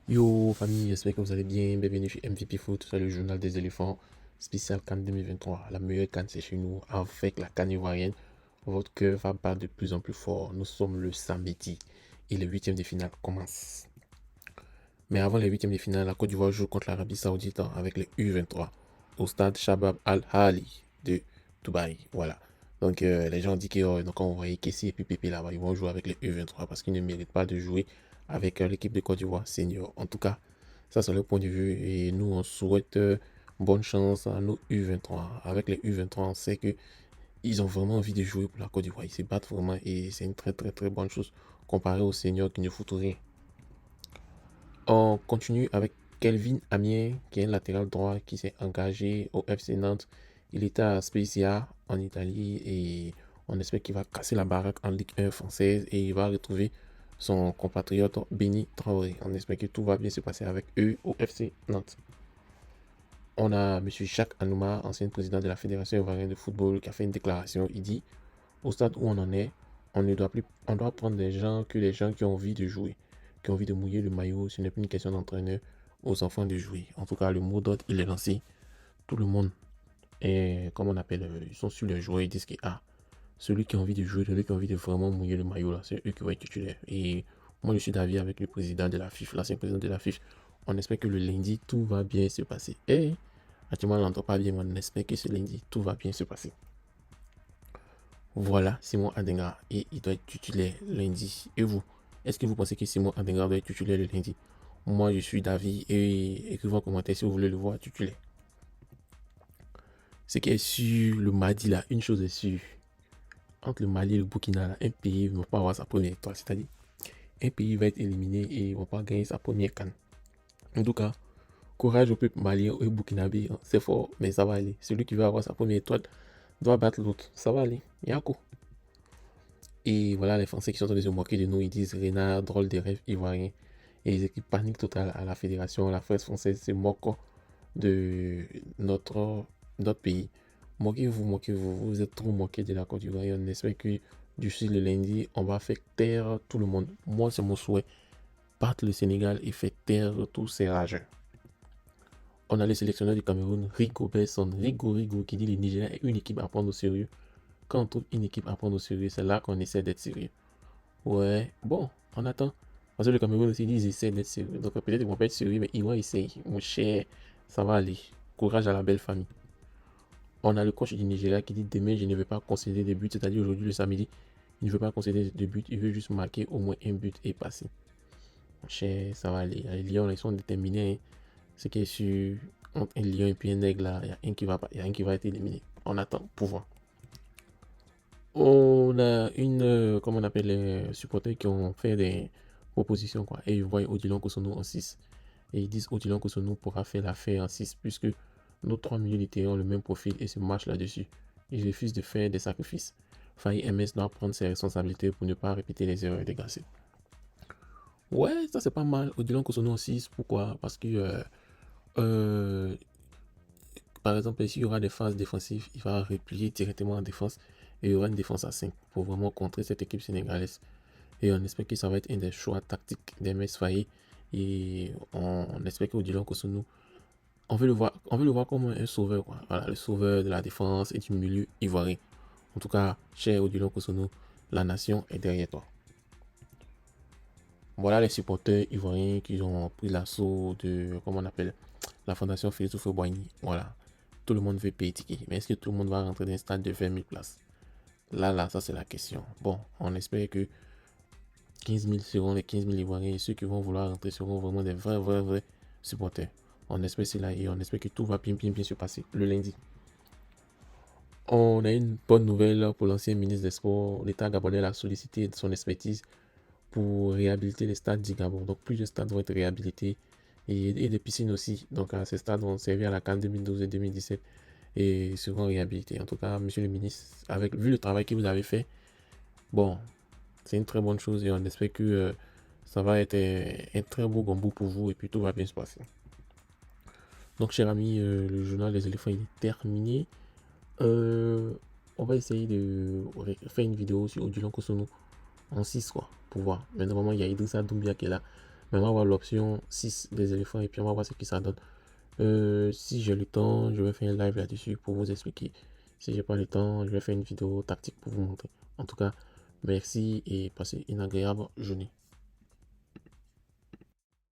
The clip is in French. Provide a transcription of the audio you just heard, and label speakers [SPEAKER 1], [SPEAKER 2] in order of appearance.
[SPEAKER 1] Yo famille, j'espère que vous allez bien. Bienvenue chez MVP Foot, c'est le journal des éléphants, spécial CAN 2023. La meilleure CAN c'est chez nous, avec la CAN ivoirienne. Votre cœur va battre de plus en plus fort. Nous sommes le samedi et les huitièmes de finale commencent. Mais avant les huitièmes de finale, la Côte d'Ivoire joue contre l'Arabie Saoudite avec les U23 au stade Shabab Al-Hali de Dubaï. Voilà. Donc les gens disent que donc on voyait Kessie et puis Pépé là-bas, ils vont jouer avec les U23 parce qu'ils ne méritent pas de jouer avec l'équipe de Côte d'Ivoire senior. En tout cas, ça c'est le point de vue et nous on souhaite bonne chance à nos U23. Avec les U23, on sait que ils ont vraiment envie de jouer pour la Côte d'Ivoire. Ils se battent vraiment et c'est une très très très bonne chose comparé aux seniors qui ne foutent rien. On continue avec Kelvin Amier, qui est un latéral droit qui s'est engagé au FC Nantes. Il était à Spezia en Italie et on espère qu'il va casser la baraque en Ligue 1 française et il va retrouver son compatriote Benny Traoré. On espère que tout va bien se passer avec eux au FC Nantes. On a M. Jacques Anouma, ancien président de la Fédération ivoirienne de football, qui a fait une déclaration. Il dit, au stade où on en est, on doit prendre des gens qui ont envie de jouer, qui ont envie de mouiller le maillot. Ce n'est plus une question d'entraîneur aux enfants de jouer. En tout cas, le mot d'ordre, il est lancé. Tout le monde est, comme on appelle, ils sont sur les joueurs. Ils disent que celui qui a envie de jouer, celui qui a envie de vraiment mouiller le maillot, là, c'est eux qui vont être titulaires. Et moi, je suis d'avis avec le président de la FIFA, l'ancien président de la FIFA. On espère que le lundi, tout va bien se passer. Et actuellement, on n'entend pas bien, mais on espère que ce lundi, tout va bien se passer. Voilà, Simon Adenga, et il doit être titulaire lundi. Et vous, est-ce que vous pensez que Simon Adenga doit être titulaire le lundi? Moi, je suis d'avis et écrivez en commentaire si vous voulez le voir titulaire. Ce qui est sûr, le mardi là, une chose est sûre. Entre le Mali et le Burkina, là, un pays ne va pas avoir sa première étoile. C'est-à-dire, un pays va être éliminé et il ne va pas gagner sa première canne. En tout cas, courage au peuple malien et burkinabé. C'est fort, mais ça va aller. Celui qui veut avoir sa première étoile doit battre l'autre. Ça va aller. Yako. Et voilà, les Français qui sont en train de se moquer de nous, ils disent Renard, drôle des rêves ivoiriens. Et les équipes panique totale à la fédération. La presse française se moque de notre pays. Moquez-vous. Vous êtes trop moqués de la Côte d'Ivoire. On espère que d'ici le lundi, on va faire taire tout le monde. Moi, c'est mon souhait. Battre le Sénégal et faire taire tous ces rageurs. On a le sélectionneur du Cameroun, Rigo Besson, Rigo, qui dit que le Nigeria est une équipe à prendre au sérieux. Quand on trouve une équipe à prendre au sérieux, c'est là qu'on essaie d'être sérieux. Ouais, bon, on attend. Parce que le Cameroun aussi dit qu'ils essaient d'être sérieux. Donc peut-être qu'ils vont pas être sérieux, mais ils vont essayer. Mon cher, ça va aller. Courage à la belle famille. On a le coach du Nigeria qui dit demain je ne vais pas concéder de but, c'est-à-dire aujourd'hui le samedi, il ne veut pas concéder de but, il veut juste marquer au moins un but et passer. Mon cher, ça va aller. Les Lions, ils sont déterminés. Hein. Ce qui est sûr, entre un lion et puis un aigle, là, il y a un qui va être éliminé. On attend pour voir. On a comment on appelle les supporters qui ont fait des propositions, quoi. Et ils voient Odilon Kosono en 6. Et ils disent Odilon Kosono pourra faire l'affaire en 6 puisque nos trois milieux de terrain ont le même profil et se marchent là-dessus. Ils refusent de faire des sacrifices. Faye MS doit prendre ses responsabilités pour ne pas répéter les erreurs des Gassé. Ouais, ça c'est pas mal. Odilon Kosono en 6, pourquoi? Parce que, euh, par exemple, s'il y aura des phases défensives, il va replier directement en défense et il y aura une défense à 5 pour vraiment contrer cette équipe sénégalaise. Et on espère que ça va être un des choix tactiques d'Ms Faye. Et on espère qu'Odilon Kosonou, on veut le voir comme un sauveur, quoi. Voilà, le sauveur de la défense et du milieu ivoirien. En tout cas, cher Odilon Kosonou, la nation est derrière toi. Voilà les supporters ivoiriens qui ont pris l'assaut de, comment on appelle, la fondation Félix Houphouët-Boigny. Voilà. Tout le monde veut payer ticket. Mais est-ce que tout le monde va rentrer dans un stade de 20 000 places? Là, ça c'est la question. Bon, on espère que 15 000 seront les 15 000 Ivoiriens et ceux qui vont vouloir rentrer seront vraiment des vrais supporters. On espère cela et on espère que tout va bien se passer le lundi. On a une bonne nouvelle pour l'ancien ministre des Sports. L'État gabonais l'a sollicité de son expertise pour réhabiliter les stades du Gabon. Donc plusieurs stades vont être réhabilités et des piscines aussi. Donc ces stades vont servir à la CAN 2012 et 2017 et seront réhabilités. En tout cas, monsieur le ministre, vu le travail que vous avez fait, bon, c'est une très bonne chose et on espère que ça va être un très beau gombo pour vous et puis tout va bien se passer. Donc, cher ami, le journal des éléphants il est terminé. Euh, on va essayer de faire une vidéo sur Odilon Kosono en 6 quoi, pour voir. Mais normalement, il y a Idrissa Doumbia qui est là. Mais on va voir l'option 6 des éléphants et puis on va voir ce que ça donne. Si j'ai le temps, je vais faire un live là-dessus pour vous expliquer. Si j'ai pas le temps, je vais faire une vidéo tactique pour vous montrer. En tout cas, merci et passez une agréable journée.